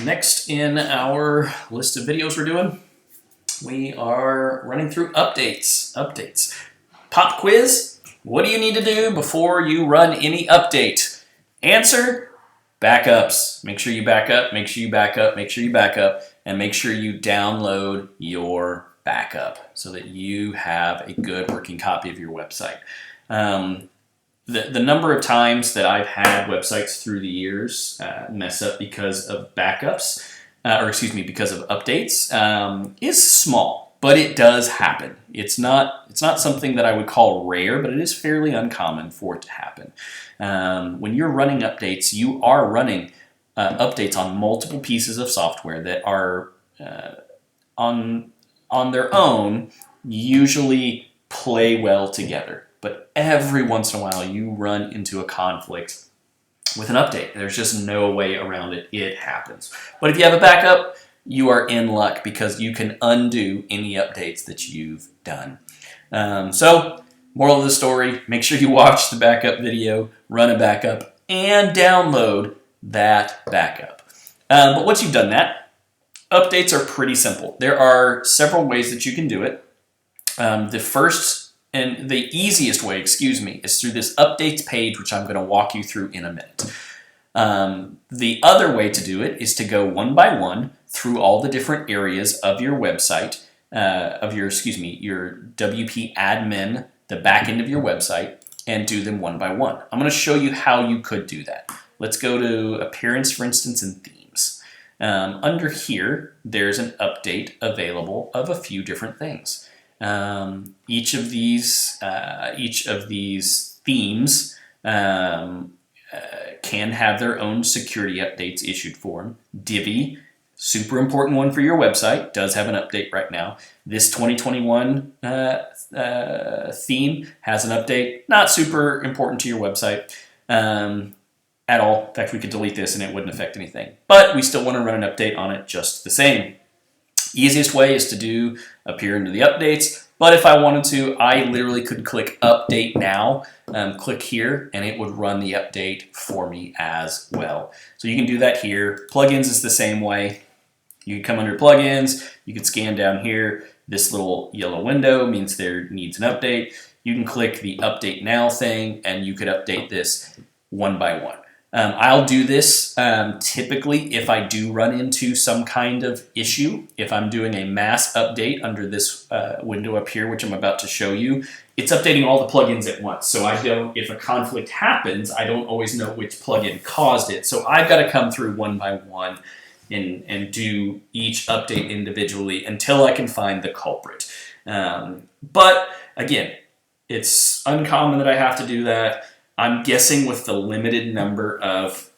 Next in our list of videos we're doing, we are running through updates. Pop quiz, what do you need to do before you run any update? Answer, backups. Make sure you back up, make sure you back up, make sure you back up, and make sure you download your backup so that you have a good working copy of your website. The number of times that I've had websites through the years mess up because of backups, because of updates, is small, but it does happen. It's not something that I would call rare, but it is fairly uncommon for it to happen. When you're running updates, you are running updates on multiple pieces of software that are on their own usually play well together. But every once in a while, you run into a conflict with an update. There's just no way around it. It happens. But if you have a backup, you are in luck because you can undo any updates that you've done. So, moral of the story, make sure you watch the backup video, run a backup, and download that backup. But once you've done that, updates are pretty simple. There are several ways that you can do it. The first and the easiest way, is through this updates page, which I'm going to walk you through in a minute. The other way to do it is to go one by one through all the different areas of your website, your WP admin, the back end of your website, and do them one by one. I'm going to show you how you could do that. Let's go to Appearance, for instance, and Themes. Under here, there's an update available of a few different things. Each of these themes can have their own security updates issued for them. Divi, super important one for your website, does have an update right now. This 2021 theme has an update, not super important to your website at all. In fact, we could delete this and it wouldn't affect anything. But we still want to run an update on it just the same. Easiest way is to appear into the updates, but if I wanted to, I literally could click Update Now, click here, and it would run the update for me as well. So you can do that here. Plugins is the same way. You can come under Plugins, you can scan down here. This little yellow window means there needs an update. You can click the Update Now thing, and you could update this one by one. I'll do this typically if I do run into some kind of issue. If I'm doing a mass update under this window up here, which I'm about to show you, it's updating all the plugins at once. So if a conflict happens, I don't always know which plugin caused it. So I've got to come through one by one and do each update individually until I can find the culprit. But again, it's uncommon that I have to do that. I'm guessing with the limited number of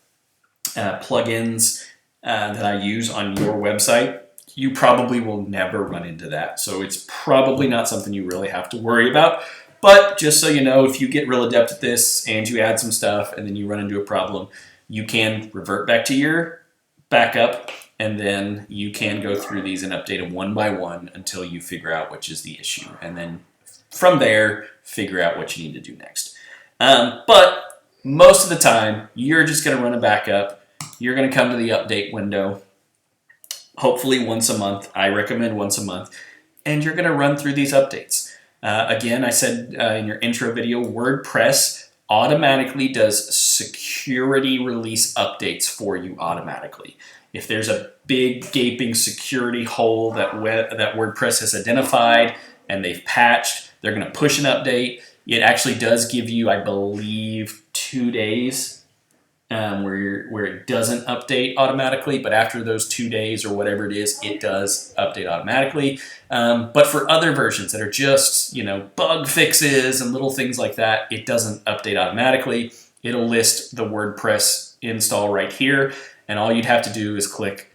plugins that I use on your website, you probably will never run into that. So it's probably not something you really have to worry about. But just so you know, if you get real adept at this and you add some stuff and then you run into a problem, you can revert back to your backup and then you can go through these and update them one by one until you figure out which is the issue. And then from there, figure out what you need to do next. But most of the time, you're just going to run a backup. You're going to come to the update window, hopefully once a month. I recommend once a month. And you're going to run through these updates. Again, I said in your intro video, WordPress automatically does security release updates for you automatically. If there's a big gaping security hole that WordPress has identified and they've patched, they're going to push an update. It actually does give you, I believe, 2 days where it doesn't update automatically, but after those 2 days or whatever it is, it does update automatically. But for other versions that are just, bug fixes and little things like that, it doesn't update automatically. It'll list the WordPress install right here, and all you'd have to do is click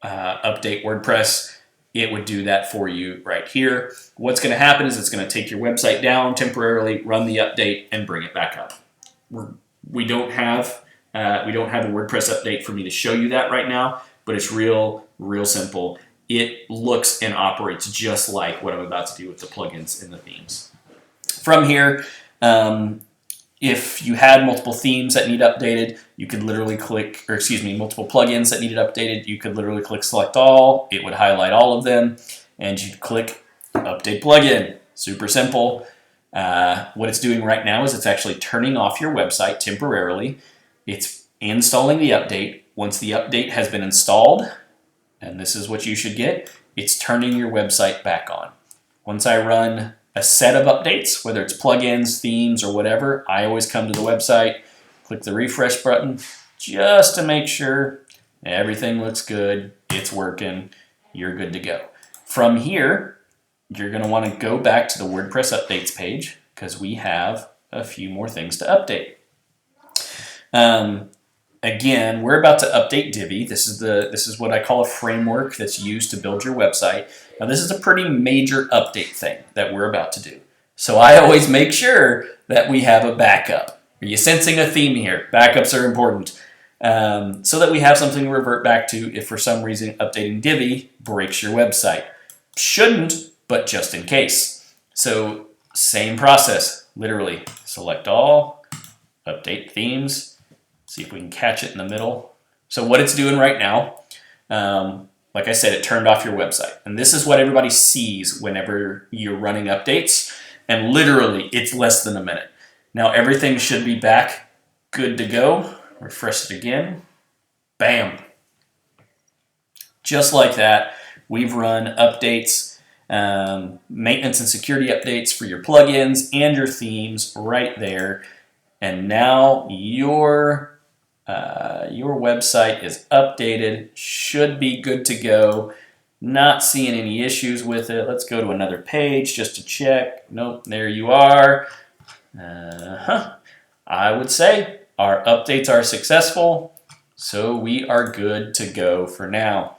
Update WordPress. It would do that for you right here. What's going to happen is it's going to take your website down temporarily, run the update, and bring it back up. We don't have a WordPress update for me to show you that right now, but it's real simple. It looks and operates just like what I'm about to do with the plugins and the themes. From here, If you had multiple themes that need updated, you could literally click, or excuse me, multiple plugins that needed updated, you could literally click select all. It would highlight all of them, and you'd click update plugin. Super simple. What it's doing right now is it's actually turning off your website temporarily. It's installing the update. Once the update has been installed, and this is what you should get, it's turning your website back on. Once I run a set of updates, whether it's plugins, themes, or whatever, I always come to the website, click the refresh button, just to make sure everything looks good, it's working, you're good to go. From here, you're going to want to go back to the WordPress updates page because we have a few more things to update. Again, we're about to update Divi. This is what I call a framework that's used to build your website. Now, this is a pretty major update thing that we're about to do. So I always make sure that we have a backup. Are you sensing a theme here? Backups are important. So that we have something to revert back to if for some reason updating Divi breaks your website. Shouldn't, but just in case. So same process, literally select all, update themes, see if we can catch it in the middle. So what it's doing right now, like I said, it turned off your website. And this is what everybody sees whenever you're running updates. And literally, it's less than a minute. Now everything should be back, good to go. Refresh it again. Bam. Just like that, we've run updates, maintenance and security updates for your plugins and your themes right there. And now your website is updated, should be good to go. Not seeing any issues with it. Let's go to another page just to check. Nope, there you are. I would say our updates are successful, so we are good to go for now.